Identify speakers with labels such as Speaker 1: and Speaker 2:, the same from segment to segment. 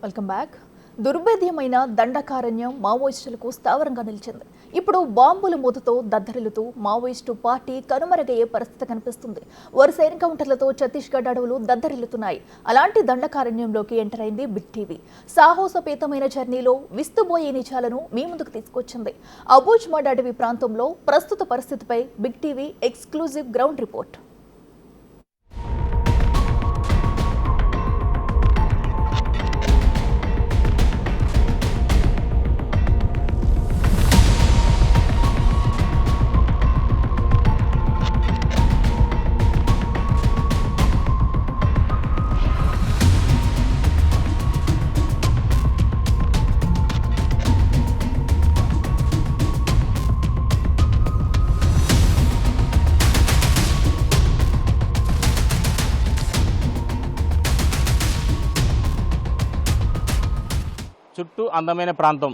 Speaker 1: Welcome back. దుర్భేద్యమైన Dandakaranya మావోయిస్టులకు స్థావరంగా నిలిచింది. ఇప్పుడు బాంబుల మూతతో దద్దరిల్లుతూ మావోయిస్టు పార్టీ కనుమరుగయ్యే పరిస్థితి కనిపిస్తుంది. వరుస ఎన్కౌంటర్లతో ఛత్తీస్గఢ్ అడవులు దద్దరిల్లుతున్నాయి. అలాంటి దండకారణ్యంలోకి ఎంటర్ అయింది బిగ్ టీవీ. సాహసోపేతమైన జర్నీలో విస్తుబోయే నిజాలను మీ ముందుకు తీసుకొచ్చింది. అబూజ్మడ్ అడవి ప్రాంతంలో ప్రస్తుత పరిస్థితిపై Big TV exclusive ground report.
Speaker 2: చుట్టూ అందమైన ప్రాంతం,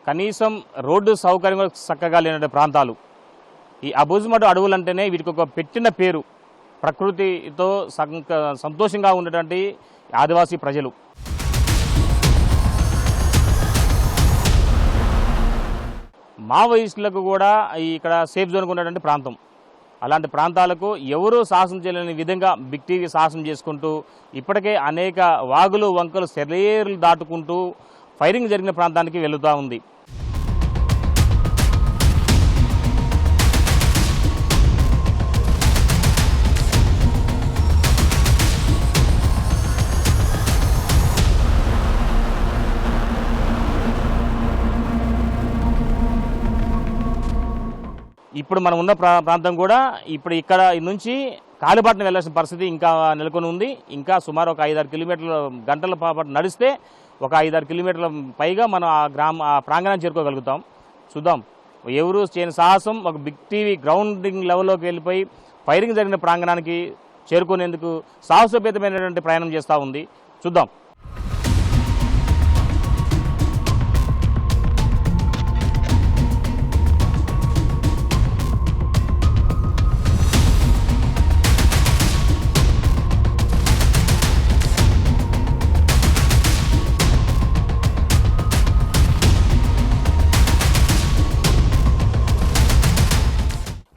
Speaker 2: కనీసం రోడ్డు సౌకర్యం చక్కగా లేని ప్రాంతాలు. ఈ అబూజ్మడ్ అడవులు అంటేనే వీటికి ఒక పెట్టిన పేరు. ప్రకృతితో సంతోషంగా ఉన్నటువంటి ఆదివాసీ ప్రజలు. మావోయిస్టులకు కూడా ఇక్కడ సేఫ్ జోన్గా ఉన్నటువంటి ప్రాంతం. అలాంటి ప్రాంతాలకు ఎవరూ సాహసం చేయలేని విధంగా బిగ్ టీవీ సాహసం చేసుకుంటూ ఇప్పటికే అనేక వాగులు వంకలు సెలేర్లు దాటుకుంటూ ఫైరింగ్ జరిగిన ప్రాంతానికి వెళుతూ ఉంది. ఇప్పుడు మనం ఉన్న ప్రాంతం కూడా ఇప్పుడు ఇక్కడ నుంచి కాలిబాటను వెళ్లాల్సిన పరిస్థితి ఇంకా నెలకొని ఉంది. ఇంకా సుమారు ఒక 5-6 కిలోమీటర్ల గంటల పాటు నడిస్తే ఒక 5-6 కిలోమీటర్ల పైగా మనం ఆ ప్రాంగణాన్ని చేరుకోగలుగుతాం. చూద్దాం, ఎవరు చేయని సాహసం ఒక బిగ్ టీవీ గ్రౌండింగ్ లెవెల్లోకి వెళ్ళిపోయి ఫైరింగ్ జరిగిన ప్రాంగణానికి చేరుకునేందుకు సాహసోపేతమైనటువంటి ప్రయాణం చేస్తూ ఉంది. చూద్దాం.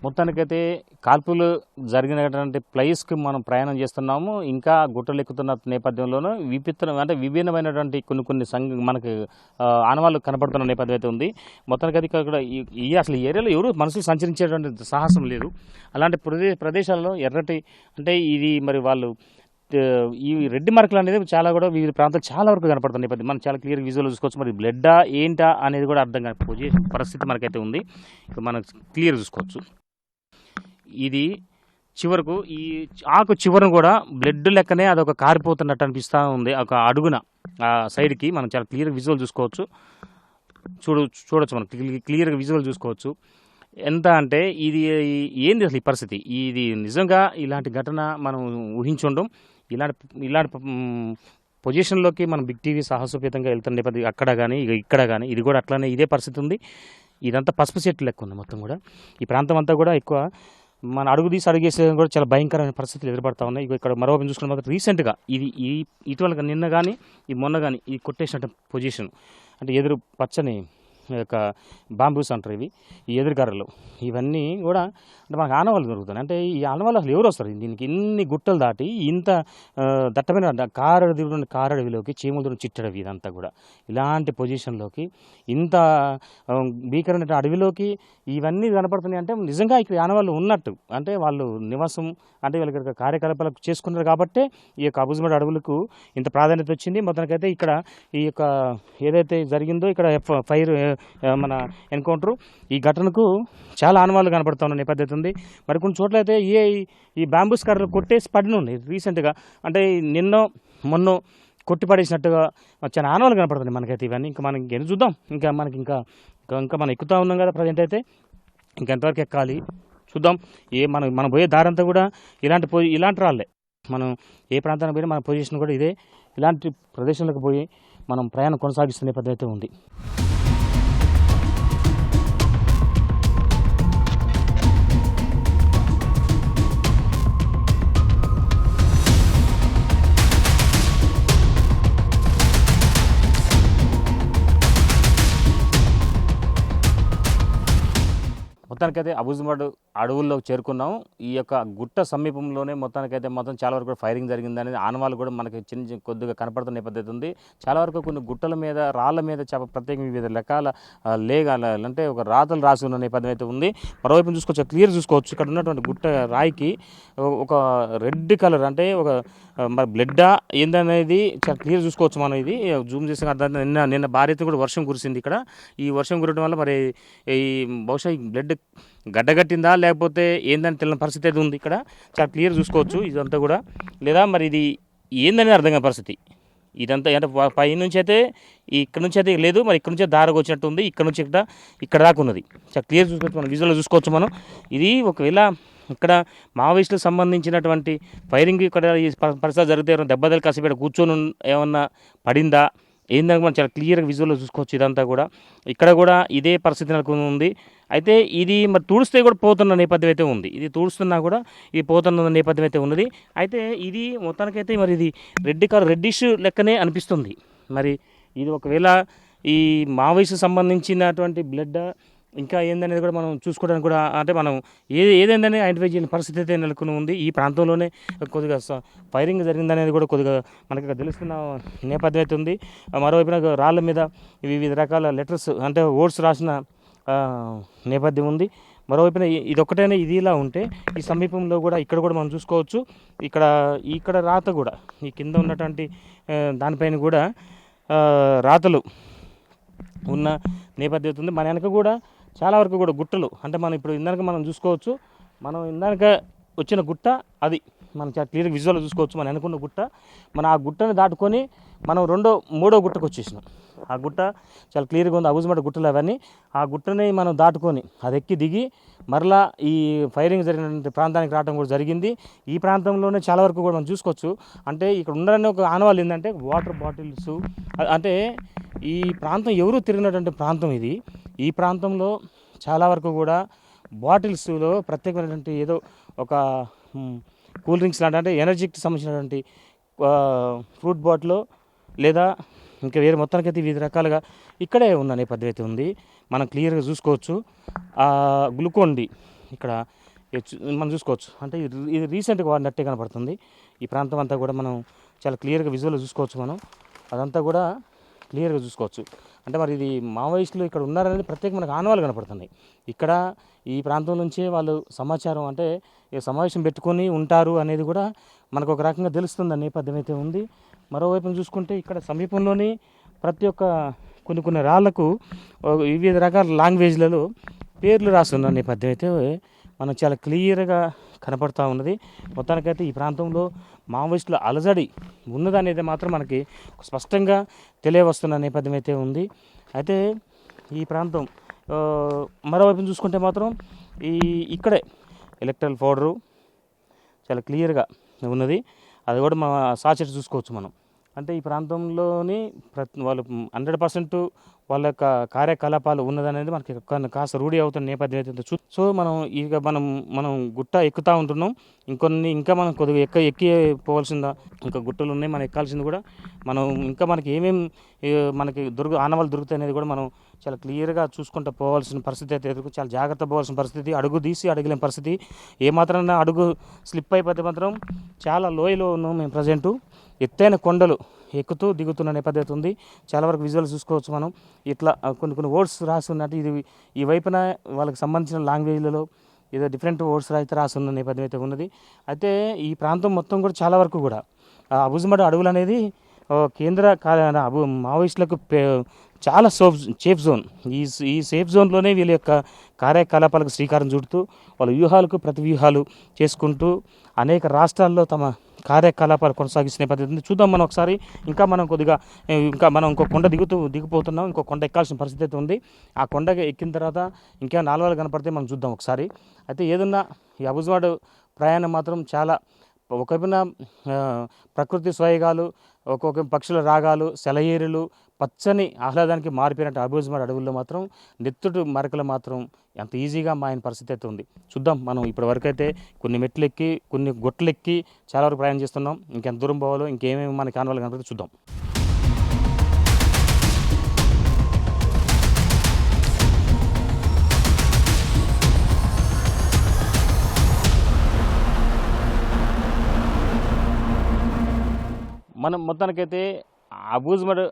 Speaker 2: మొత్తానికైతే కాల్పులు జరిగినటువంటి ప్లేస్కి మనం ప్రయాణం చేస్తున్నాము. ఇంకా గుట్టలు ఎక్కుతున్న నేపథ్యంలోనూ విభిన్నమైనటువంటి కొన్ని మనకి ఆనవాళ్ళు కనపడుతున్న నేపథ్యం అయితే ఉంది. మొత్తానికైతే ఇక్కడ అసలు ఏరియాలో ఎవరు మనుషులు సంచరించేటువంటి సాహసం లేదు. అలాంటి ప్రదేశాల్లో ఎర్రటి అంటే ఇది మరి వాళ్ళు ఈ రెడ్డి మార్కులు అనేది చాలా కూడా వివిధ ప్రాంతాలు చాలా వరకు కనపడుతున్న నేపథ్యం మనం చాలా క్లియర్ విజువల్ చూసుకోవచ్చు. మరి బ్లడ్డా ఏంటా అనేది కూడా అర్థం కాకపోయే పరిస్థితి మనకైతే ఉంది. ఇప్పుడు మనం క్లియర్ చూసుకోవచ్చు. ఇది చివరకు ఈ ఆకు చివరను కూడా బ్లడ్ లెక్కనే అదొక కారిపోతున్నట్టు అనిపిస్తూ ఉంది. ఒక అడుగున సైడ్కి మనం చాలా క్లియర్ విజువల్ చూసుకోవచ్చు. చూడొచ్చు మనం క్లియర్గా విజువల్ చూసుకోవచ్చు. ఎంత అంటే ఇది ఏంది అసలు ఈ పరిస్థితి? ఇది నిజంగా ఇలాంటి ఘటన మనం ఊహించుండం. ఇలాంటి పొజిషన్లోకి మనం బిగ్ టీవీ సాహసోపేతంగా వెళ్తున్న నేపథ్యం అక్కడ కానీ ఇక్కడ కానీ ఇది కూడా అట్లానే ఇదే పరిస్థితి ఉంది. ఇదంతా పసుపు చెట్లు లెక్క ఉంది మొత్తం కూడా. ఈ ప్రాంతం అంతా కూడా ఎక్కువ మన అడుగేసే కూడా చాలా భయంకరమైన పరిస్థితులు ఎదురుపడతా ఉన్నాయి. ఇక్కడ మరో చూసుకున్న మాత్రం రీసెంట్గా ఇది ఇటీవల నిన్న కానీ ఈ మొన్న కానీ ఈ కొట్టేసినట్టు పొజిషన్ అంటే ఎదురు పచ్చని యొక్క బాంబూస్ అంటారు ఇవి, ఈ ఎదురుగారలు ఇవన్నీ కూడా అంటే మనకు ఆనవాళ్ళు దొరుకుతాయి. అంటే ఈ ఆనవాళ్ళు అసలు ఎవరు వస్తారు దీనికి? ఇన్ని గుట్టలు దాటి ఇంత దట్టమైన కారడవిలోకి చీమలతో చిట్టడవి ఇదంతా కూడా ఇలాంటి పొజిషన్లోకి ఇంత భీకరమైన అడవిలోకి ఇవన్నీ కనపడుతున్నాయి. అంటే నిజంగా ఇక్కడ ఆనవాళ్ళు ఉన్నట్టు అంటే వాళ్ళు నివాసం అంటే వీళ్ళకి కార్యకలాపాలు చేసుకున్నారు కాబట్టే ఈ యొక్క అబూజ్మడ్ అడవులకు ఇంత ప్రాధాన్యత వచ్చింది. మొత్తానికైతే ఇక్కడ ఈ యొక్క ఏదైతే జరిగిందో ఇక్కడ ఫైర్ మన ఎన్కౌంటరు ఈ ఘటనకు చాలా ఆనవాళ్ళు కనపడుతూ ఉన్న నేపథ్యం ఉంది. మరి కొన్ని చోట్ల అయితే ఈ బాంబూస్ కర్రలు కొట్టేసి పడిన ఉన్నాయి రీసెంట్గా. అంటే నిన్నో మొన్నో కొట్టి పడేసినట్టుగా చాలా ఆనవాళ్ళు కనపడుతుంది మనకైతే. ఇవన్నీ ఇంకా మనం ఎన్ని చూద్దాం. ఇంకా మనం ఎక్కుతూ ఉన్నాం కదా ప్రజెంట్ అయితే. ఇంకెంతవరకు ఎక్కాలి చూద్దాం. మనం పోయే దారంతా కూడా ఇలాంటి రాళ్ళే. మనం ఏ ప్రాంతానికి పోయినా మన పొజిషన్ కూడా ఇదే. ఇలాంటి ప్రదేశాలకు పోయి మనం ప్రయాణం కొనసాగిస్తున్న పద్ధతి అయితే ఉంది. మొత్తానికైతే అబుజుమాడ్ అడవుల్లోకి చేరుకున్నాము. ఈ యొక్క గుట్ట సమీపంలోనే మొత్తానికైతే మొత్తం చాలా వరకు ఫైరింగ్ జరిగిందనేది ఆనవాళ్ళు కూడా మనకి చిన్న కొద్దిగా కనపడుతున్న నేపథ్యం ఉంది. చాలా వరకు కొన్ని గుట్టల మీద రాళ్ళ మీద ప్రత్యేకంగా వివిధ రకాల అంటే ఒక రాతలు రాసి ఉన్న నేపథ్యం అయితే ఉంది. మరోవైపు చూసుకోవచ్చు, క్లియర్ చూసుకోవచ్చు ఇక్కడ ఉన్నటువంటి గుట్ట రాయికి ఒక రెడ్ కలర్ అంటే ఒక మరి బ్లడ్డా ఏందనేది చాలా క్లియర్ చూసుకోవచ్చు. మనం ఇది జూమ్ చేసి నిన్న భారీ కూడా వర్షం కురిసింది ఇక్కడ. ఈ వర్షం కురవడం వల్ల మరి ఈ బహుశా ఈ బ్లడ్ గడ్డగట్టిందా లేకపోతే ఏందని తెలియని పరిస్థితి అయితే ఉంది. ఇక్కడ చాలా క్లియర్ చూసుకోవచ్చు ఇదంతా కూడా, లేదా మరి ఇది ఏందని అర్థం కాని పరిస్థితి ఇదంతా. అంటే పై నుంచి అయితే ఇక్కడ నుంచి అయితే లేదు, మరి ఇక్కడ నుంచే దారికి వచ్చినట్టు ఉంది. ఇక్కడ నుంచి ఇక్కడ దాకా ఉన్నది. చాలా క్లియర్ చూసుకోవచ్చు, మనం విజువల్లో చూసుకోవచ్చు మనం. ఇది ఒకవేళ ఇక్కడ మావోయిస్టులకు సంబంధించినటువంటి ఫైరింగ్ ఇక్కడ ఈ పరిస్థితి జరిగితే ఏమైనా దెబ్బతలు కాసేపు కూర్చొని ఏమన్నా పడిందా ఏందని మనం చాలా క్లియర్గా విజువల్లో చూసుకోవచ్చు ఇదంతా కూడా. ఇక్కడ కూడా ఇదే పరిస్థితి నెలకొని ఉంది. అయితే ఇది మరి తుడిస్తే కూడా పోతున్న నేపథ్యం అయితే ఉంది. ఇది తుడుస్తున్నా కూడా ఇది పోతున్న నేపథ్యం అయితే ఉన్నది. అయితే ఇది మొత్తానికైతే మరి ఇది రెడ్డిష్ లెక్కనే అనిపిస్తుంది. మరి ఇది ఒకవేళ ఈ మావోయిస్టుకు సంబంధించినటువంటి బ్లడ్ ఇంకా ఏందనేది కూడా మనం చూసుకోవడానికి కూడా అంటే మనం ఏదేందని ఐడెంటిఫై చేయని పరిస్థితి అయితే నెలకొని ఉంది. ఈ ప్రాంతంలోనే కొద్దిగా ఫైరింగ్ జరిగిందనేది కూడా కొద్దిగా మనకి తెలుస్తున్న నేపథ్యం అయితే ఉంది. మరోవైపున రాళ్ళ మీద వివిధ రకాల లెటర్స్ అంటే వర్డ్స్ రాసిన నేపథ్యం ఉంది. మరోవైపున ఇదొక్కటైనా ఇది ఇలా ఉంటే ఈ సమీపంలో కూడా ఇక్కడ కూడా మనం చూసుకోవచ్చు. ఇక్కడ రాత కూడా ఈ కింద ఉన్నటువంటి దానిపైన కూడా రాతలు ఉన్న నేపథ్యం ఉంది. మన వెనక కూడా చాలా వరకు కూడా గుట్టలు అంటే మనం ఇప్పుడు ఇందాక మనం చూసుకోవచ్చు. మనం ఇందాక వచ్చిన గుట్ట అది మనం చాలా క్లియర్గా విజువల్ చూసుకోవచ్చు. మనం అనుకున్న గుట్ట మనం ఆ గుట్టని దాటుకొని మనం మూడో గుట్టకు వచ్చేసినాం. ఆ గుట్ట చాలా క్లియర్గా ఉంది. అబుజుమాడ్ గుట్టలు అవన్నీ ఆ గుట్టని మనం దాటుకొని అది ఎక్కి దిగి మరలా ఈ ఫైరింగ్ జరిగిన ప్రాంతానికి రావడం కూడా జరిగింది. ఈ ప్రాంతంలోనే చాలా వరకు కూడా మనం చూసుకోవచ్చు. అంటే ఇక్కడ ఉండాలని ఒక ఆనవాళ్ళు ఏంటంటే వాటర్ బాటిల్స్ అంటే ఈ ప్రాంతం ఎవరు తిరిగినటువంటి ప్రాంతం ఇది. ఈ ప్రాంతంలో చాలా వరకు కూడా బాటిల్స్లో ప్రత్యేకమైనటువంటి ఏదో ఒక కూల్ డ్రింక్స్ లాంటి అంటే ఎనర్జీకి సంబంధించినటువంటి ఫ్రూట్ బాటిల్ లేదా ఇంకా వేరే మొత్తానికైతే వివిధ రకాలుగా ఇక్కడే ఉన్న నేపథ్యం అయితే ఉంది. మనం క్లియర్గా చూసుకోవచ్చు. గ్లూకోన్ డి ఇక్కడ మనం చూసుకోవచ్చు. అంటే ఇది రీసెంట్గా వాడినట్టే కనపడుతుంది. ఈ ప్రాంతం అంతా కూడా మనం చాలా క్లియర్గా విజువల్గా చూసుకోవచ్చు. మనం అదంతా కూడా క్లియర్గా చూసుకోవచ్చు. అంటే మరి ఇది మావోయిస్టులు ఇక్కడ ఉన్నారనేది ప్రత్యేక మనకు ఆనవాళ్ళు కనపడుతున్నాయి. ఇక్కడ ఈ ప్రాంతం నుంచే వాళ్ళు సమాచారం అంటే సమావేశం పెట్టుకొని ఉంటారు అనేది కూడా మనకు ఒక రకంగా తెలుస్తుంది నేపథ్యం అయితే ఉంది. మరోవైపు చూసుకుంటే ఇక్కడ సమీపంలోని ప్రతి ఒక్క కొన్ని రాళ్లకు వివిధ రకాల లాంగ్వేజ్లలో పేర్లు రాస్తున్న నేపథ్యం అయితే మనకు చాలా క్లియర్గా కనపడుతూ ఉన్నది. మొత్తానికైతే ఈ ప్రాంతంలో మావోయిస్టుల అలజడి ఉన్నదనేది మాత్రం మనకి స్పష్టంగా తెలియవస్తున్న నేపథ్యం అయితే ఉంది. అయితే ఈ ప్రాంతం మరోవైపు చూసుకుంటే మాత్రం ఇక్కడే ఎలక్ట్రల్ పౌడరు చాలా క్లియర్గా ఉన్నది. అది కూడా మా సాచెట్ చూసుకోవచ్చు మనం. అంటే ఈ ప్రాంతంలోని వాళ్ళు 100% వాళ్ళ యొక్క కార్యకలాపాలు ఉన్నదనేది మనకి కాస్త రూఢి అవుతున్న నేపథ్యం అయితే సో మనం గుట్ట ఎక్కుతూ ఉంటున్నాం. ఇంకా మనం కొద్దిగా ఎక్కి పోవాల్సిందా ఇంకా గుట్టలు ఉన్నాయి మనం ఎక్కాల్సింది కూడా. మనం ఇంకా మనకి మనకి ఆనవాళ్ళు దొరుకుతాయి అనేది కూడా మనం చాలా క్లియర్గా చూసుకుంటూ పోవాల్సిన పరిస్థితి అయితే చాలా జాగ్రత్త పోవాల్సిన పరిస్థితి. అడుగు తీసి అడగలేని పరిస్థితి. ఏమాత్రం అడుగు స్లిప్ అయిపోతే మాత్రం చాలా లోయలో ఉన్నాం మేము ప్రజెంటు. ఎత్తైన కొండలు ఎక్కుతూ దిగుతున్న నేపథ్యం ఉంది. చాలా వరకు విజువల్స్ చూసుకోవచ్చు మనం. ఇట్లా కొన్ని వర్డ్స్ రాసి ఉన్నట్టు ఇది ఈ వైపున వాళ్ళకి సంబంధించిన లాంగ్వేజ్లలో ఏదో డిఫరెంట్ వర్డ్స్ అయితే రాసి ఉన్న నేపథ్యం అయితే ఉన్నది. అయితే ఈ ప్రాంతం మొత్తం కూడా చాలా వరకు కూడా అబుజుమాడ్ అడవులు అనేది కేంద్ర మావోయిస్టులకు చాలా సేఫ్ జోన్. ఈ సేఫ్ జోన్లోనే వీళ్ళ యొక్క కార్యకలాపాలకు శ్రీకారం చుడుతూ వాళ్ళ వ్యూహాలకు ప్రతి వ్యూహాలు చేసుకుంటూ అనేక రాష్ట్రాల్లో తమ కార్యకలాపాలు కొనసాగిస్తున్న పద్ధతి చూద్దాం మనం ఒకసారి. ఇంకా మనం ఇంకో కొండ దిగిపోతున్నాం. ఇంకో కొండ ఎక్కాల్సిన పరిస్థితి అయితే ఉంది. ఆ కొండ ఎక్కిన తర్వాత ఇంకా 4 కనపడితే మనం చూద్దాం ఒకసారి. అయితే ఏదన్నా ఈ అబుజుమాడ్ ప్రయాణం మాత్రం చాలా ఒకవైపున ప్రకృతి స్వయగాలు, ఒక్కొక్క పక్షుల రాగాలు, సెలయేరులు, పచ్చని ఆహ్లాదానికి మారిపోయినట్టు అబుజుమాడ్ అడవుల్లో మాత్రం నెత్తుటి మరకలు మాత్రం ఎంత ఈజీగా మాయన పరిస్థితి అయితే ఉంది. చూద్దాం మనం ఇప్పటి వరకు అయితే కొన్ని మెట్లు ఎక్కి కొన్ని గొట్టలు ఎక్కి చాలా వరకు ప్రయాణం చేస్తున్నాం. ఇంకెంత దూరం పోవాలో ఇంకేమేమి మనకి ఆనవాళ్ళు కనపడితే చూద్దాం. మనం మొత్తానికైతే అబూజ్మడ్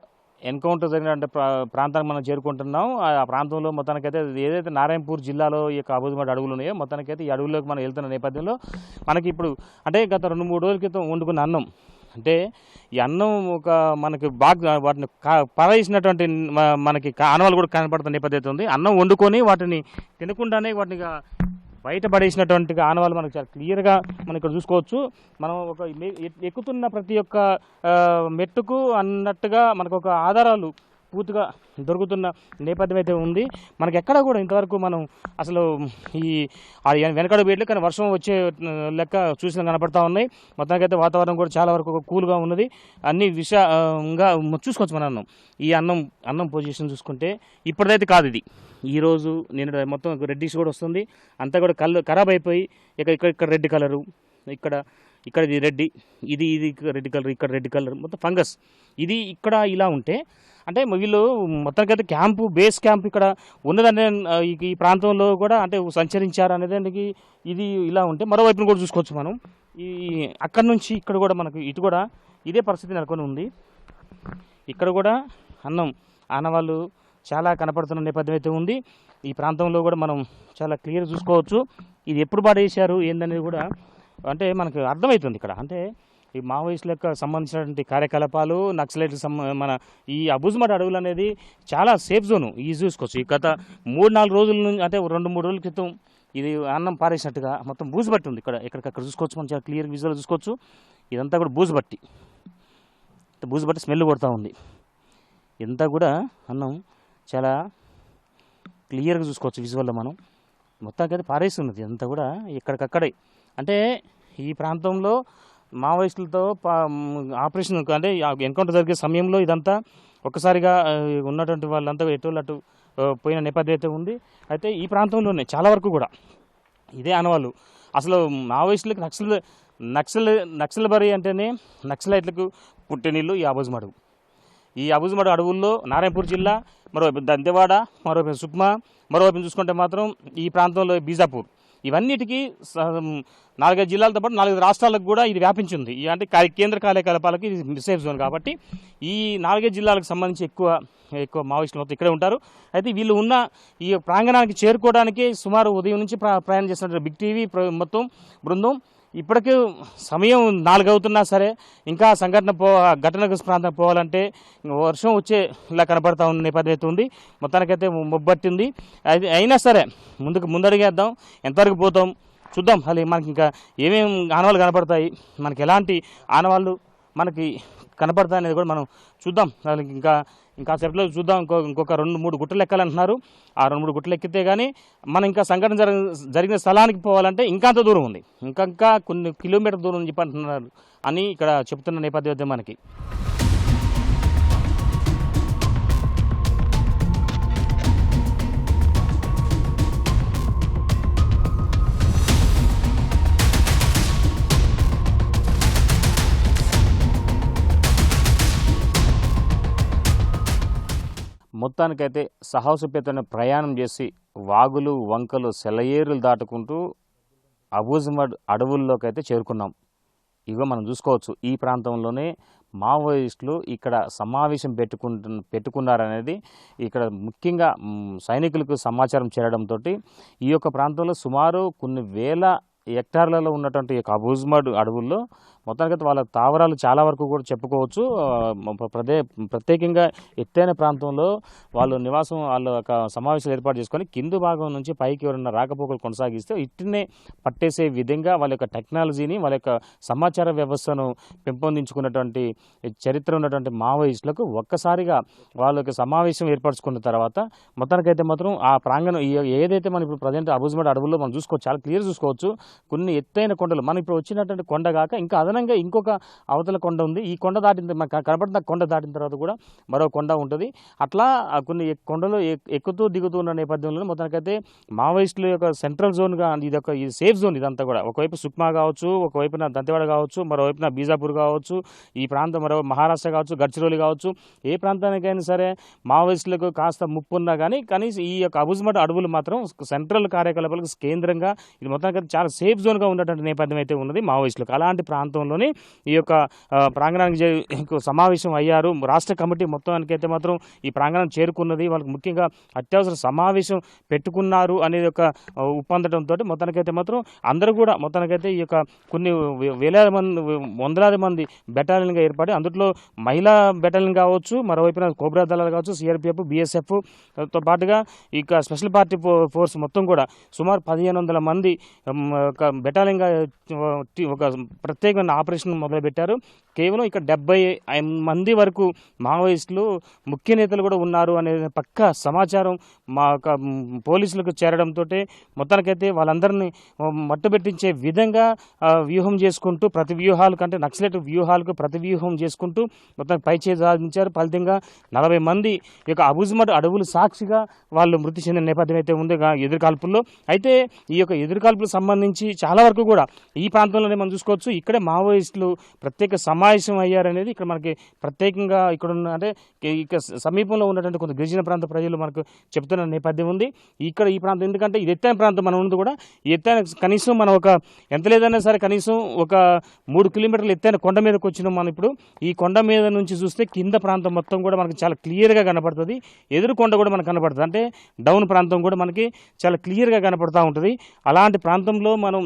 Speaker 2: ఎన్కౌంటర్ జరిగిన ప్రాంతానికి మనం చేరుకుంటున్నాం. ఆ ప్రాంతంలో మొత్తానికైతే ఏదైతే నారాయణపూర్ జిల్లాలో ఈ యొక్క అబూజ్మడ్ అడవులు ఉన్నాయో మొత్తానికైతే ఈ అడవుల్లోకి మనం వెళ్తున్న నేపథ్యంలో మనకి ఇప్పుడు అంటే గత 2-3 రోజుల క్రితం వండుకున్న అన్నం అంటే ఈ అన్నం ఒక మనకి బాగా వాటిని పడేసినటువంటి మనకి ఆనవాళ్ళు కూడా కనపడుతున్న నేపథ్యం ఉంది. అన్నం వండుకొని వాటిని తినకుండానే వాటిని బయట పడేసినటువంటి ఆనవాళ్ళు మనకు చాలా క్లియర్గా మనం ఇక్కడ చూసుకోవచ్చు. మనం ఒక ఎక్కుతున్న ప్రతి ఒక్క మెట్టుకు అన్నట్టుగా మనకు ఒక ఆధారాలు పూర్తిగా దొరుకుతున్న నేపథ్యం అయితే ఉంది. మనకి ఎక్కడ కూడా ఇంతవరకు మనం అసలు ఈ వెనకడు వేయట్లేదు, కానీ వర్షం వచ్చే లెక్క చూసిన కనపడతా ఉన్నాయి. మొత్తానికైతే వాతావరణం కూడా చాలా వరకు కూల్గా ఉన్నది. అన్ని విషయంగా చూసుకోవచ్చు మన ఈ అన్నం పొజిషన్ చూసుకుంటే ఇప్పటిదైతే కాదు ఇది. ఈరోజు నేను మొత్తం రెడ్డిష్ కూడా వస్తుంది, అంతా కూడా ఖరాబ్ అయిపోయి ఇక్కడ రెడ్ కలరు, ఇక్కడ ఇది రెడ్డి, ఇది రెడ్ కలర్, ఇక్కడ రెడ్ కలర్, మొత్తం ఫంగస్ ఇది ఇక్కడ ఇలా ఉంటే అంటే వీళ్ళు మొత్తానికైతే బేస్ క్యాంప్ ఇక్కడ ఉన్నదనే ఈ ప్రాంతంలో కూడా అంటే సంచరించారు అనేదానికి ఇది ఇలా ఉంటే మరోవైపును కూడా చూసుకోవచ్చు మనం. ఈ అక్కడి నుంచి ఇక్కడ కూడా మనకు ఇటు కూడా ఇదే పరిస్థితి నెలకొని ఉంది. ఇక్కడ కూడా ఆనవాళ్ళు చాలా కనపడుతున్న నేపథ్యం అయితే ఉంది. ఈ ప్రాంతంలో కూడా మనం చాలా క్లియర్ చూసుకోవచ్చు. ఇది ఎప్పుడు పడేశారు ఏందనేది కూడా అంటే మనకు అర్థమవుతుంది ఇక్కడ. అంటే ఈ మావోయిస్టులకు సంబంధించినటువంటి కార్యకలాపాలు నక్సలైట్లకు మన ఈ అబూజ్మడ్ అడవులు అనేది చాలా సేఫ్ జోను. ఇది చూసుకోవచ్చు. ఈ గత 3-4 రోజుల నుంచి అంటే 2-3 రోజుల క్రితం ఇది అన్నం పారేసినట్టుగా మొత్తం బూజు బట్టి ఉంది. ఎక్కడికక్కడ చూసుకోవచ్చు, మనం చాలా క్లియర్ విజువల్ చూసుకోవచ్చు. ఇదంతా కూడా బూజు బట్టి స్మెల్ కొడుతూ ఉంది. ఇదంతా కూడా అన్నం చాలా క్లియర్గా చూసుకోవచ్చు విజువల్లో మనం. మొత్తానికైతే పారేసి ఉన్నది ఇదంతా కూడా ఎక్కడికక్కడే. అంటే ఈ ప్రాంతంలో మావోయిస్టులతో ఆపరేషన్ అంటే ఎన్కౌంటర్ జరిగే సమయంలో ఇదంతా ఒక్కసారిగా ఉన్నటువంటి వాళ్ళంతా ఎటు పోయిన నేపథ్యం అయితే ఉంది. అయితే ఈ ప్రాంతంలోనే చాలా వరకు కూడా ఇదే ఆనవాళ్ళు. అసలు మావోయిస్టులకు నక్సల్బరీ అంటేనే నక్సలైట్లకు పుట్టినీళ్ళు ఈ అబూజ్మడ్ అడవుల్లో నారాయణపూర్ జిల్లా, మరోవైపు దంతెవాడ, మరోవైపు సుక్మా, మరోవైపు చూసుకుంటే మాత్రం ఈ ప్రాంతంలో బీజాపూర్, ఇవన్నిటికీ 4-5 జిల్లాలతో పాటు 4 రాష్ట్రాలకు కూడా ఇది వ్యాపించింది. అంటే కేంద్ర కార్యకలాపాలకి ఇది సేఫ్ జోన్ కాబట్టి ఈ 4 జిల్లాలకు సంబంధించి ఎక్కువ మావోయిస్టులు మొత్తం ఇక్కడే ఉంటారు. అయితే వీళ్ళు ఉన్న ఈ ప్రాంగణానికి చేరుకోవడానికి సుమారు ఉదయం నుంచి ప్రయాణం చేస్తున్న బిగ్ టీవీ మొత్తం బృందం ఇప్పటికే సమయం 4 అవుతున్నా సరే ఇంకా ఘటనకు ప్రాంతం పోవాలంటే వర్షం వచ్చేలా కనపడతా ఉన్న నేపథ్యం అయితే ఉంది. మొత్తానికైతే మొబ్బట్టింది. అయినా సరే ముందడిగేద్దాం, ఎంతవరకు పోతాం చూద్దాం. అది మనకి ఇంకా ఏమేమి ఆనవాళ్ళు కనపడతాయి, మనకి ఎలాంటి ఆనవాళ్ళు మనకి కనపడతాయి అనేది కూడా మనం చూద్దాం. దానికి ఇంకా సేపట్లో చూద్దాం. ఇంకొక 2-3 గుట్టలు ఎక్కాలంటున్నారు. ఆ 2-3 గుట్టలు ఎక్కితే కానీ మనం ఇంకా సంఘటన జరిగిన స్థలానికి పోవాలంటే ఇంకా అంత దూరం ఉంది, ఇంకా కొన్ని కిలోమీటర్ దూరం చెప్పంటున్నారు అని ఇక్కడ చెప్తున్న నేపథ్యం మనకి. మొత్తానికైతే సాహసోపేతమైన ప్రయాణం చేసి వాగులు, వంకలు, సెలయేరులు దాటుకుంటూ అబూజ్మడ్ అడవుల్లోకి అయితే చేరుకున్నాం. ఇగో మనం చూసుకోవచ్చు ఈ ప్రాంతంలోనే మావోయిస్టులు ఇక్కడ సమావేశం పెట్టుకున్నారనేది ఇక్కడ ముఖ్యంగా సైనికులకు సమాచారం చేరడంతో ఈ యొక్క ప్రాంతంలో సుమారు కొన్ని వేల హెక్టార్లలో ఉన్నటువంటి అబూజ్మడ్ అడవుల్లో మొత్తానికి వాళ్ళ తావరాలు చాలా వరకు కూడా చెప్పుకోవచ్చు. ప్రత్యేకంగా ఎత్తైన ప్రాంతంలో వాళ్ళు ఒక సమావేశాలు ఏర్పాటు చేసుకొని కింది భాగం నుంచి పైకి ఎవరన్నా రాకపోకలు కొనసాగిస్తే ఇట్టినే పట్టేసే విధంగా వాళ్ళ యొక్క టెక్నాలజీని, వాళ్ళ యొక్క సమాచార వ్యవస్థను పెంపొందించుకున్నటువంటి చరిత్ర ఉన్నటువంటి మావోయిస్టులకు ఒక్కసారిగా వాళ్ళకి సమావేశం ఏర్పరచుకున్న తర్వాత మొత్తానికైతే మాత్రం ఆ ప్రాంగణం ఏదైతే మనం ఇప్పుడు ప్రజెంట్ అబూజ్మడ్ అడవుల్లో మనం చూసుకోవచ్చు, చాలా క్లియర్ చూసుకోవచ్చు. కొన్ని ఎత్తైన కొండలు, మనం ఇప్పుడు వచ్చినటువంటి కొండ కాక ఇంకా అదనంగా ఇంకొక అవతల కొండ ఉంది. ఈ కొండ కనపడుతున్న కొండ దాటిన తర్వాత కూడా మరో కొండ ఉంటుంది. అట్లా కొన్ని కొండలు ఎక్కుతూ దిగుతూ ఉన్న నేపథ్యంలో మొత్తానికైతే మావోయిస్టుల యొక్క సెంట్రల్ జోన్గా ఇది సేఫ్ జోన్. ఇదంతా కూడా ఒకవైపు సుక్మా కావచ్చు, ఒకవైపున దంతెవాడ కావచ్చు, మరోవైపున బీజాపూర్ కావచ్చు, ఈ ప్రాంతం మరో మహారాష్ట్ర కావచ్చు, గడ్చిరోలి కావచ్చు, ఏ ప్రాంతానికైనా సరే మావోయిస్టులకు కాస్త ముప్పు ఉన్నా కానీ ఈ యొక్క అబూజ్మడ్ అడవులు మాత్రం సెంట్రల్ కార్యకలాపాలకు కేంద్రంగా ఇది మొత్తానికి చాలా సేఫ్ జోన్గా ఉన్నటువంటి నేపథ్యం అయితే ఉన్నది మావోయిస్టులకు. అలాంటి ప్రాంతం నేతృత్వంలోని ఈ యొక్క ప్రాంగణానికి సమావేశం అయ్యారు. రాష్ట్ర కమిటీ మొత్తానికైతే మాత్రం ఈ ప్రాంగణం చేరుకున్నది. వాళ్ళకి ముఖ్యంగా అత్యవసర సమావేశం పెట్టుకున్నారు అనేది ఒక ఒప్పందడంతో మొత్తానికైతే మాత్రం అందరూ కూడా మొత్తానికైతే ఈ యొక్క కొన్ని వేలాది మంది వందలాది మంది బెటాలియన్గా ఏర్పడి అందులో మహిళా బెటాలియన్ కావచ్చు, మరోవైపున కోబ్రా దళాలు కావచ్చు, సిఆర్పిఎఫ్, బిఎస్ఎఫ్తో పాటుగా ఇక స్పెషల్ పార్టీ ఫోర్స్ మొత్తం కూడా సుమారు 1500 మంది ఒక బెటాలియన్గా ఒక ప్రత్యేకమైన ఆపరేషన్ మొదలుపెట్టారు. కేవలం ఇక్కడ 70 మంది వరకు మావోయిస్టులు ముఖ్య నేతలు కూడా ఉన్నారు అనే పక్కా సమాచారం మా పోలీసులకు చేరడంతో మొత్తానికైతే వాళ్ళందరినీ మట్టుబెట్టించే విధంగా వ్యూహం చేసుకుంటూ ప్రతి వ్యూహాల కంటే నక్సలైట్ వ్యూహాలకు ప్రతి వ్యూహం చేసుకుంటూ మొత్తం పైచేయి సాధించారు. ఫలితంగా 40 మంది ఈ యొక్క అబుజ్మడ్ అడవులు సాక్షిగా వాళ్ళు మృతి చెందిన నేపథ్యం అయితే ఉంది ఎదురుకాల్పుల్లో. అయితే ఈ యొక్క ఎదురుకాల్పులకు సంబంధించి చాలా వరకు కూడా ఈ ప్రాంతంలోనే మనం చూసుకోవచ్చు. ఇక్కడే మావోయిస్టులు ప్రత్యేక సమావేశం అయ్యారనేది ఇక్కడ మనకి ప్రత్యేకంగా ఇక్కడ ఉన్న అంటే ఇక సమీపంలో ఉన్నటువంటి కొంత గిరిజన ప్రాంత ప్రజలు మనకు చెప్తున్న నేపథ్యం ఉంది. ఇక్కడ ఈ ప్రాంతం ఎందుకంటే ఇది ఎత్తైన ప్రాంతం మనం ఉంది కూడా ఈ ఎత్తైన కనీసం మనం ఒక ఎంత లేదన్నా సరే కనీసం ఒక 3 కిలోమీటర్లు ఎత్తైన కొండ మీదకి వచ్చినాం. మనం ఇప్పుడు ఈ కొండ మీద నుంచి చూస్తే కింద ప్రాంతం మొత్తం కూడా మనకి చాలా క్లియర్గా కనపడుతుంది. ఎదురు కొండ కూడా మనకు కనపడుతుంది. అంటే డౌన్ ప్రాంతం కూడా మనకి చాలా క్లియర్గా కనపడుతూ ఉంటుంది. అలాంటి ప్రాంతంలో మనం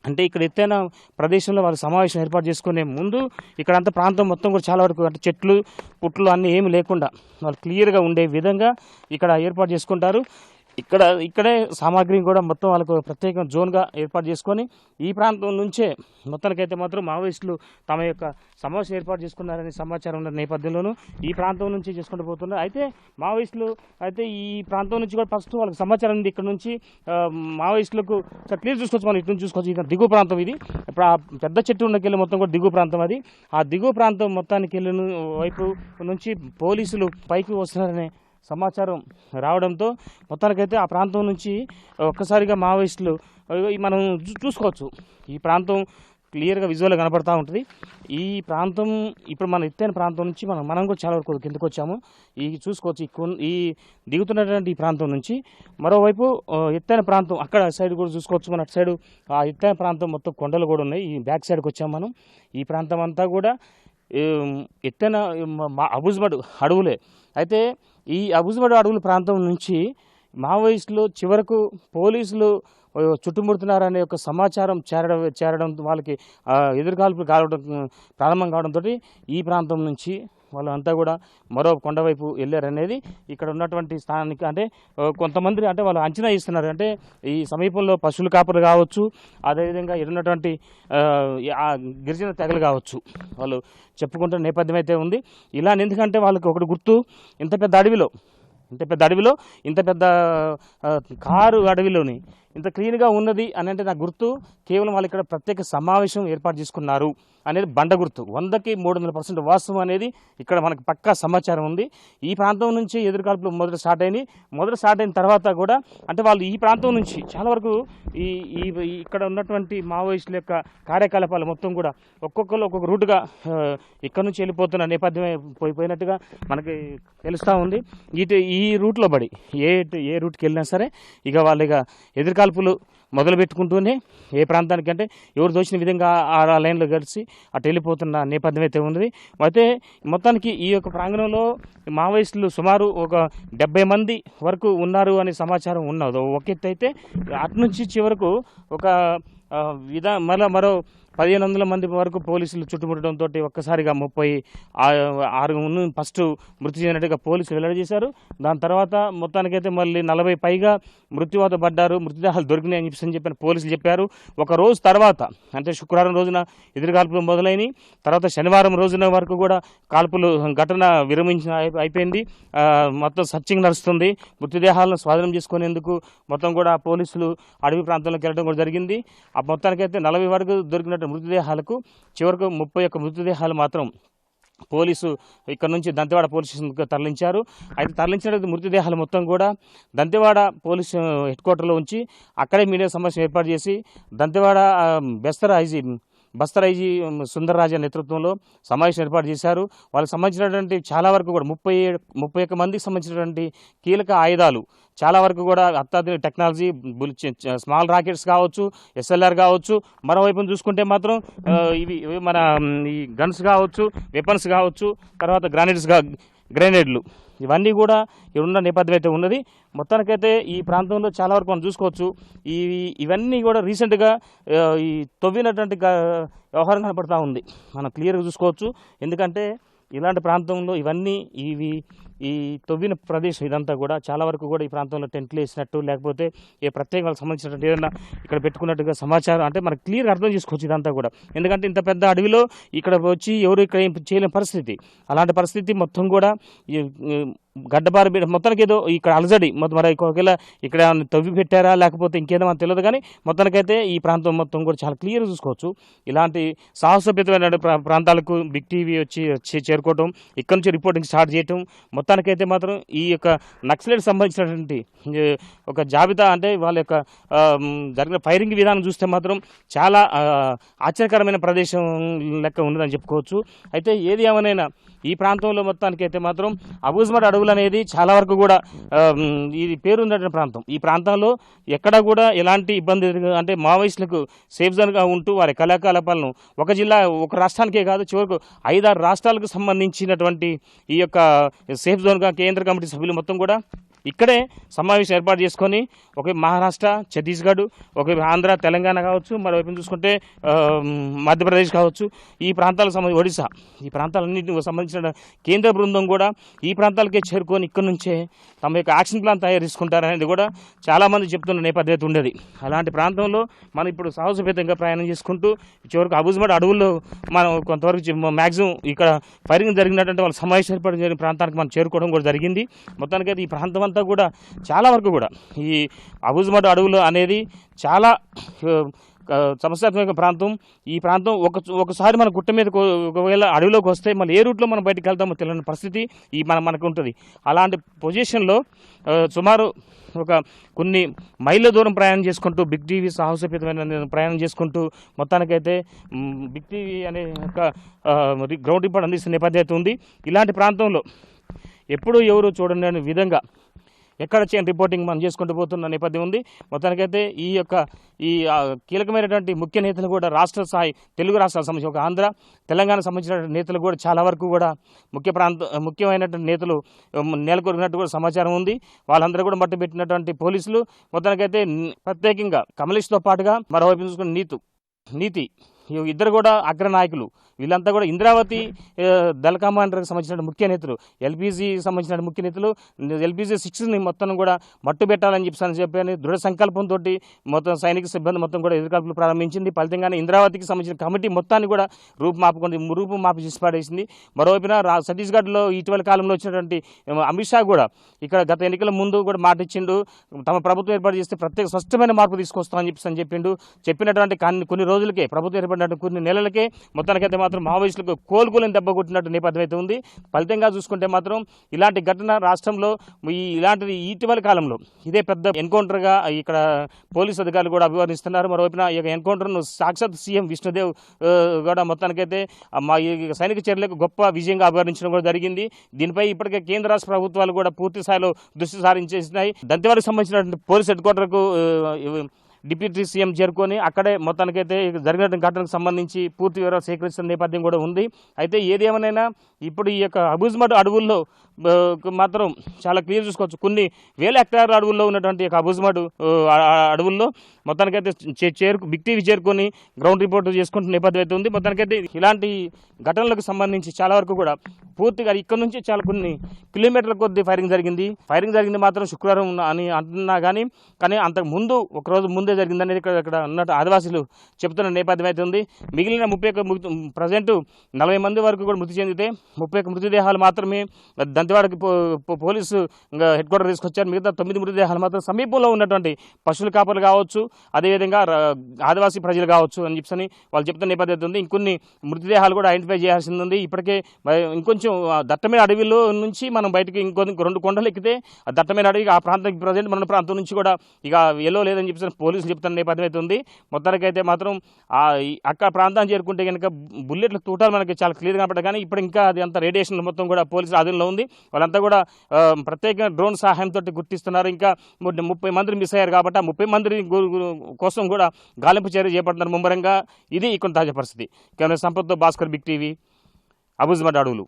Speaker 2: అంటే ఇక్కడ ఎత్తైన ప్రదేశంలో వాళ్ళు సమావేశం ఏర్పాటు చేసుకునే ముందు ఇక్కడ అంతా ప్రాంతం మొత్తం కూడా చాలా వరకు అంటే చెట్లు పుట్లు అన్నీ ఏమి లేకుండా వాళ్ళు క్లియర్గా ఉండే విధంగా ఇక్కడ ఏర్పాటు చేసుకుంటారు. ఇక్కడే సామాగ్రిని కూడా మొత్తం వాళ్ళకు ప్రత్యేక జోన్గా ఏర్పాటు చేసుకొని ఈ ప్రాంతం నుంచే మొత్తానికైతే మాత్రం మావోయిస్టులు తమ యొక్క సమావేశం ఏర్పాటు చేసుకున్నారనే సమాచారం ఉన్న నేపథ్యంలోనూ ఈ ప్రాంతం నుంచి చేసుకుంటూ పోతున్నారు. అయితే మావోయిస్టులు అయితే ఈ ప్రాంతం నుంచి కూడా ఫస్ట్ వాళ్ళకి సమాచారం ఉంది. ఇక్కడ నుంచి మావోయిస్టులకు క్లియర్ చూసుకోవచ్చు. మనం ఇటు నుంచి చూసుకోవచ్చు. ఇది దిగువ ప్రాంతం. ఇది ఇప్పుడు ఆ పెద్ద చెట్టు ఉన్నకెళ్ళి మొత్తం కూడా దిగువ ప్రాంతం. అది ఆ దిగువ ప్రాంతం మొత్తానికి వెళ్ళిన వైపు నుంచి పోలీసులు పైకి వస్తున్నారనే సమాచారం రావడంతో మొత్తానికైతే ఆ ప్రాంతం నుంచి ఒక్కసారిగా మావోయిస్టులు మనం చూసుకోవచ్చు. ఈ ప్రాంతం క్లియర్గా విజువల్గా కనపడతా ఉంటుంది. ఈ ప్రాంతం ఇప్పుడు మన ఎత్తైన ప్రాంతం నుంచి మనం కూడా చాలా వరకు కిందకు వచ్చాము. ఈ చూసుకోవచ్చు. ఈ దిగుతున్నటువంటి ఈ ప్రాంతం నుంచి మరోవైపు ఎత్తైన ప్రాంతం అక్కడ సైడ్ కూడా చూసుకోవచ్చు. మన అటు సైడు ఆ ఎత్తైన ప్రాంతం మొత్తం కొండలు కూడా ఉన్నాయి. ఈ బ్యాక్ సైడ్కి వచ్చాము మనం. ఈ ప్రాంతం అంతా కూడా ఎత్తైన అబుజ్మడ్ అడవులే. అయితే ఈ అబుజ్మడ్ అడవుల ప్రాంతం నుంచి మావోయిస్టులు చివరకు పోలీసులు చుట్టుముడుతున్నారనే ఒక సమాచారం చేరడం వాళ్ళకి ఎదురుకాల్పులు ప్రారంభం కావడంతో ఈ ప్రాంతం నుంచి వాళ్ళంతా కూడా మరో కొండవైపు వెళ్ళారనేది ఇక్కడ ఉన్నటువంటి స్థానిక అంటే కొంతమంది అంటే వాళ్ళు అంచనా ఇస్తున్నారు. అంటే ఈ సమీపంలో పశువుల కాపులు కావచ్చు, అదేవిధంగా ఉన్నటువంటి గిరిజన తెగలు కావచ్చు, వాళ్ళు చెప్పుకుంటున్న నేపథ్యం అయితే ఉంది. ఇలా ఎందుకంటే వాళ్ళకి ఒకటి గుర్తు, ఇంత పెద్ద అడవిలో ఇంత పెద్ద కారు అడవిలోని ఇంత క్లీన్గా ఉన్నది అని అంటే నాకు గుర్తు కేవలం వాళ్ళు ఇక్కడ ప్రత్యేక సమావేశం ఏర్పాటు చేసుకున్నారు అనేది బండ గుర్తు. 100కి 300% వాస్తవం అనేది ఇక్కడ మనకు పక్కా సమాచారం ఉంది. ఈ ప్రాంతం నుంచి ఎదురుకాల్పులు మొదట స్టార్ట్ అయిన తర్వాత కూడా అంటే వాళ్ళు ఈ ప్రాంతం నుంచి చాలా వరకు ఈ ఇక్కడ ఉన్నటువంటి మావోయిస్టుల యొక్క కార్యకలాపాలు మొత్తం కూడా ఒక్కొక్కరు ఒక్కొక్క రూటుగా ఇక్కడ నుంచి వెళ్ళిపోతున్న నేపథ్యమే పోయినట్టుగా మనకి తెలుస్తూ ఉంది. ఈ రూట్లో పడి ఏ రూట్కి వెళ్ళినా సరే ఇక వాళ్ళు ఇక ఎదురుకాల్పులు మొదలు పెట్టుకుంటూనే ఏ ప్రాంతానికంటే ఎవరు దోచిన విధంగా ఆ లైన్లో కలిసి అటు వెళ్ళిపోతున్న నేపథ్యం అయితే ఉంది. అయితే మొత్తానికి ఈ యొక్క ప్రాంగణంలో మావోయిస్టులు సుమారు ఒక 70 మంది వరకు ఉన్నారు అనే సమాచారం ఉన్నది ఒక ఎత్తు. అయితే అటు నుంచి చివరకు ఒక మరో 1500 మంది వరకు పోలీసులు చుట్టుముట్టడంతో ఒక్కసారిగా 36 ఫస్ట్ మృతి చెందినట్టుగా పోలీసులు వెల్లడి చేశారు. దాని తర్వాత మొత్తానికైతే మళ్ళీ 40 పైగా మృత్యువాత పడ్డారు, మృతదేహాలు దొరికినాయని చెప్పిన పోలీసులు చెప్పారు. ఒక రోజు తర్వాత అంటే శుక్రవారం రోజున ఎదురుకాల్పులు మొదలైనవి. తర్వాత శనివారం రోజున వరకు కూడా కాల్పులు ఘటన అయిపోయింది. మొత్తం సర్చింగ్ నడుస్తుంది. మృతదేహాలను స్వాధీనం చేసుకునేందుకు మొత్తం కూడా పోలీసులు అడవి ప్రాంతంలోకి వెళ్ళడం కూడా జరిగింది. ఆ మొత్తానికైతే 40 వరకు దొరికిన మృతదేహాలకు చివరకు 31 మృతదేహాలు మాత్రం పోలీసు ఇక్కడ నుంచి దంతెవాడ పోలీస్ స్టేషన్కి తరలించారు. అయితే తరలించిన మృతదేహాలు మొత్తం కూడా దంతెవాడ పోలీస్ హెడ్ క్వార్టర్లో ఉంచి అక్కడే మీడియా సమావేశం ఏర్పాటు చేసి దంతెవాడ బెస్తర ఐజీ బస్తర్ ఐజీ సుందర్రాజా నేతృత్వంలో సమావేశం ఏర్పాటు చేశారు. వాళ్ళకి సంబంధించినటువంటి చాలా వరకు కూడా 31 మందికి సంబంధించినటువంటి కీలక ఆయుధాలు చాలా వరకు కూడా అత్యాధునిక టెక్నాలజీ స్మాల్ రాకెట్స్ కావచ్చు, SLR కావచ్చు, మరోవైపున చూసుకుంటే మాత్రం ఇవి మన ఈ గన్స్ కావచ్చు, వెపన్స్ కావచ్చు, తర్వాత గ్రెనేడ్లు ఇవన్నీ కూడా ఉన్న నేపథ్యం అయితే ఉన్నది. మొత్తానికైతే ఈ ప్రాంతంలో చాలా వరకు మనం చూసుకోవచ్చు. ఇవన్నీ కూడా రీసెంట్గా ఈ తవ్వినటువంటి వ్యవహారం కనపడతా ఉంది. మనం క్లియర్గా చూసుకోవచ్చు. ఎందుకంటే ఇలాంటి ప్రాంతంలో ఇవన్నీ ఈ తవ్విన ప్రదేశం ఇదంతా కూడా చాలా వరకు కూడా ఈ ప్రాంతంలో టెంట్లు వేసినట్టు లేకపోతే ఏ ప్రత్యేక సంబంధించినట్టు ఏదైనా ఇక్కడ పెట్టుకున్నట్టుగా సమాచారం అంటే మనకు క్లియర్గా అర్థం చేసుకోవచ్చు ఇదంతా కూడా. ఎందుకంటే ఇంత పెద్ద అడవిలో ఇక్కడ వచ్చి ఎవరు ఇక్కడ ఏం చేయలేని పరిస్థితి, అలాంటి పరిస్థితి మొత్తం కూడా గడ్డబారి మొత్తానికి ఏదో ఇక్కడ అలజడి మరి ఒకవేళ ఇక్కడ తవ్వి పెట్టారా లేకపోతే ఇంకేదో మనకు తెలియదు. కానీ మొత్తానికైతే ఈ ప్రాంతం మొత్తం కూడా చాలా క్లియర్గా చూసుకోవచ్చు. ఇలాంటి సాహసోపేతమైన ప్రాంతాలకు బిగ్ టీవీ వచ్చి చేరుకోవటం, ఇక్కడ నుంచి రిపోర్టింగ్ స్టార్ట్ చేయటం, మొత్తానికైతే మాత్రం ఈ యొక్క నక్సలైట్ సంబంధించినటువంటి ఒక జాబితా అంటే వాళ్ళ యొక్క జరిగిన ఫైరింగ్ విధానం చూస్తే మాత్రం చాలా ఆశ్చర్యకరమైన ప్రదేశం లెక్క ఉన్నదని చెప్పుకోవచ్చు. అయితే ఏది ఏమైనా ఈ ప్రాంతంలో మొత్తానికైతే మాత్రం అబూజ్మడ్ అడవులు అనేది చాలా వరకు కూడా ఇది పేరున్నటువంటి ప్రాంతం. ఈ ప్రాంతంలో ఎక్కడ కూడా ఎలాంటి ఇబ్బంది అంటే మావోయిస్టులకు సేఫ్ జోన్గా ఉంటూ వారి కళాకలాపాలను ఒక జిల్లా ఒక రాష్ట్రానికే కాదు చివరకు 5-6 రాష్ట్రాలకు సంబంధించినటువంటి ఈ యొక్క సేఫ్ జోన్గా కేంద్ర కమిటీ సభ్యులు మొత్తం కూడా ఇక్కడే సమావేశం ఏర్పాటు చేసుకొని ఒక మహారాష్ట్ర, ఛత్తీస్గఢ్, ఒక ఆంధ్ర, తెలంగాణ కావచ్చు, మరోవైపు చూసుకుంటే మధ్యప్రదేశ్ కావచ్చు, ఈ ప్రాంతాలకు సంబంధించి ఒడిశా, ఈ ప్రాంతాలన్నింటికి సంబంధించిన కేంద్ర బృందం కూడా ఈ ప్రాంతాలకే చేరుకొని ఇక్కడ నుంచే తమ యొక్క యాక్షన్ ప్లాన్ తయారు చేసుకుంటారనేది కూడా చాలామంది చెప్తున్న నేపథ్యం ఉండేది. అలాంటి ప్రాంతంలో మనం ఇప్పుడు సాహసోపేతంగా ప్రయాణం చేసుకుంటూ చివరికి అబూజ్మడ్ అడవుల్లో మనం కొంతవరకు మ్యాక్సిమం ఇక్కడ ఫైరింగ్ జరిగినటువంటి వాళ్ళ సమావేశం ఏర్పాటు జరిగిన ప్రాంతానికి మనం చేరుకోవడం కూడా జరిగింది. మొత్తానికైతే ఈ ప్రాంతం అంతా కూడా చాలా వరకు కూడా ఈ అబూజ్మడ్ అడవులు అనేది చాలా సమస్యాత్మక ప్రాంతం. ఈ ప్రాంతం ఒకసారి మన గుట్ట మీద ఒకవేళ అడవిలోకి వస్తే మళ్ళీ ఏ రూట్లో మనం బయటకు వెళ్తామో తెలియని పరిస్థితి మనకు ఉంటుంది. అలాంటి పొజిషన్లో సుమారు ఒక కొన్ని మైళ్ళ దూరం ప్రయాణం చేసుకుంటూ బిగ్ టీవీ సాహసోపేతమైన ప్రయాణం చేసుకుంటూ మొత్తానికైతే బిగ్ టీవీ అనే ఒక గ్రౌండ్ రిపోర్ట్ అందిస్తున్న నేపథ్యం ఉంది. ఇలాంటి ప్రాంతంలో ఎప్పుడూ ఎవరు చూడని విధంగా ఎక్కడ చేయని రిపోర్టింగ్ మనం చేసుకుంటూ పోతున్న నేపథ్యం ఉంది. మొత్తానికైతే ఈ కీలకమైనటువంటి ముఖ్య నేతలు కూడా రాష్ట్ర స్థాయి తెలుగు రాష్ట్రాలకు సంబంధించి ఒక ఆంధ్ర, తెలంగాణకు సంబంధించిన నేతలు కూడా చాలా వరకు కూడా ముఖ్యమైనటువంటి నేతలు నెలకొరిగినట్టు కూడా సమాచారం ఉంది. వాళ్ళందరూ కూడా మట్టుబెట్టినటువంటి పోలీసులు మొత్తానికైతే ప్రత్యేకంగా కమలేష్తో పాటుగా మరోవైపు చూసుకుని నీతి ఇద్దరు కూడా అగ్రనాయకులు. వీళ్ళంతా కూడా ఇంద్రావతి దళ కమాండర్కి సంబంధించిన ముఖ్య నేతలు, ఎల్పీజీ సంబంధించిన ముఖ్య నేతలు, LPG 6ని మొత్తం కూడా మట్టు పెట్టాలని చెప్పని దృఢ సంకల్పంతో మొత్తం సైనిక సిబ్బంది మొత్తం కూడా ఎదురుకాల్పులు ప్రారంభించింది. ఫలితంగానే ఇంద్రావతికి సంబంధించిన కమిటీ మొత్తాన్ని కూడా రూపుమాపి చేసి పడేసింది. మరోవైపున ఛత్తీస్గఢ్లో ఇటీవల కాలంలో వచ్చినటువంటి అమిత్ షా కూడా ఇక్కడ గత ఎన్నికల ముందు కూడా మాట ఇచ్చిండు, తమ ప్రభుత్వం ఏర్పాటు చేస్తే ప్రత్యేక స్పష్టమైన మార్పు తీసుకొస్తామని చెప్పిండు. చెప్పినటువంటి కొన్ని రోజులకే ప్రభుత్వం ఏర్పడినట్టు కొన్ని నెలలకే మొత్తానికైతే మాత్రం మావోయిస్టులకు కోలుకోలేని దెబ్బ కొట్టినట్టు నేపథ్యం అయితే ఉంది. ఫలితంగా చూసుకుంటే మాత్రం ఇలాంటి ఘటన రాష్ట్రంలో ఇలాంటిది ఇటీవల కాలంలో ఇదే పెద్ద ఎన్కౌంటర్గా ఇక్కడ పోలీసు అధికారులు కూడా అభివర్ణిస్తున్నారు. మరోవైపున ఈ ఎన్కౌంటర్ను సాక్షాత్ సీఎం విష్ణుదేవ్ కూడా మొత్తానికైతే మా ఈ సైనిక చర్యలకు గొప్ప విజయంగా అభివర్ణించడం కూడా జరిగింది. దీనిపై ఇప్పటికే కేంద్ర రాష్ట్ర ప్రభుత్వాలు కూడా పూర్తి స్థాయిలో దృష్టి సారించేసినాయి. దంతెవాడకు సంబంధించినటువంటి పోలీస్ హెడ్ క్వార్టర్కు డిప్యూటీ సీఎం చేరుకొని అక్కడే మొత్తానికైతే జరిగిన ఘటనకు సంబంధించి పూర్తి వివరాలు సేకరిస్తున్న నేపథ్యం కూడా ఉంది. అయితే ఏది ఏమైనా ఇప్పుడు ఈ యొక్క అబూజ్మడ్ అడవుల్లో మాత్రం చాలా క్లియర్ చూసుకోవచ్చు. కొన్ని వేల హెక్టార్ల అడవుల్లో ఉన్నటువంటి అబూజ్మడ్ అడవుల్లో మొత్తానికైతే బిగ్ టీవీ చేరుకొని గ్రౌండ్ రిపోర్ట్ చేసుకుంటున్న నేపథ్యం అయితే ఉంది. మొత్తానికైతే ఇలాంటి ఘటనలకు సంబంధించి చాలా వరకు కూడా పూర్తిగా ఇక్కడ నుంచి చాలా కొన్ని కిలోమీటర్ల కొద్ది ఫైరింగ్ జరిగింది మాత్రం శుక్రవారం అని అంటున్నా కానీ అంతకు ముందు ఒక రోజు ముందే జరిగిందనేది ఇక్కడ ఉన్నట్టు ఆదివాసీలు చెబుతున్న నేపథ్యం అయితే ఉంది. మిగిలిన 31 ప్రజెంట్ 40 మంది వరకు కూడా మృతి చెందితే 31 మృతదేహాలు మాత్రమే పెద్దవాడికి పోలీసు హెడ్ క్వార్టర్ తీసుకొచ్చారు. మిగతా 9 మృతదేహాలు మాత్రం సమీపంలో ఉన్నటువంటి పశువుల కాపర్లు కావచ్చు, అదేవిధంగా ఆదివాసీ ప్రజలు కావచ్చు అని చెప్పని వాళ్ళు చెప్తున్న నేపథ్యం ఉంది. ఇంకొన్ని మృతదేహాలు కూడా ఐడెంటిఫై చేయాల్సింది ఉంది. ఇప్పటికే ఇంకొంచెం దట్టమైన అడవిలో నుంచి మనం బయటకి ఇంకొన్ని 2 కొండలు ఎక్కితే ఆ దట్టమైన అడవికి ఆ ప్రాంతం ప్రజెంట్ మన ప్రాంతం నుంచి కూడా ఇక ఎల్లో లేదని చెప్పి పోలీసులు చెప్తున్న నేపథ్యం అయితే ఉంది. మొత్తానికైతే మాత్రం అక్కడ ప్రాంతాన్ని చేరుకుంటే కనుక బుల్లెట్ల తూటాలు మనకి చాలా క్లియర్ కనపడ్డా, కానీ ఇప్పుడు ఇంకా అది అంత రేడియేషన్ మొత్తం కూడా పోలీసుల ఆధీనంలో ఉంది. వాళ్ళంతా కూడా ప్రత్యేకంగా డ్రోన్ సహాయంతో గుర్తిస్తున్నారు. ఇంకా 30 మంది మిస్ అయ్యారు కాబట్టి ఆ 30 మంది కోసం కూడా గాలింపు చర్య చేపడుతున్నారు ముమ్మరంగా. ఇది ఇక్కడ తాజా పరిస్థితి. కెమెరా సంపత్తో భాస్కర్, బిగ్ టీవీ, అబుజ్మడ్ అడవులు.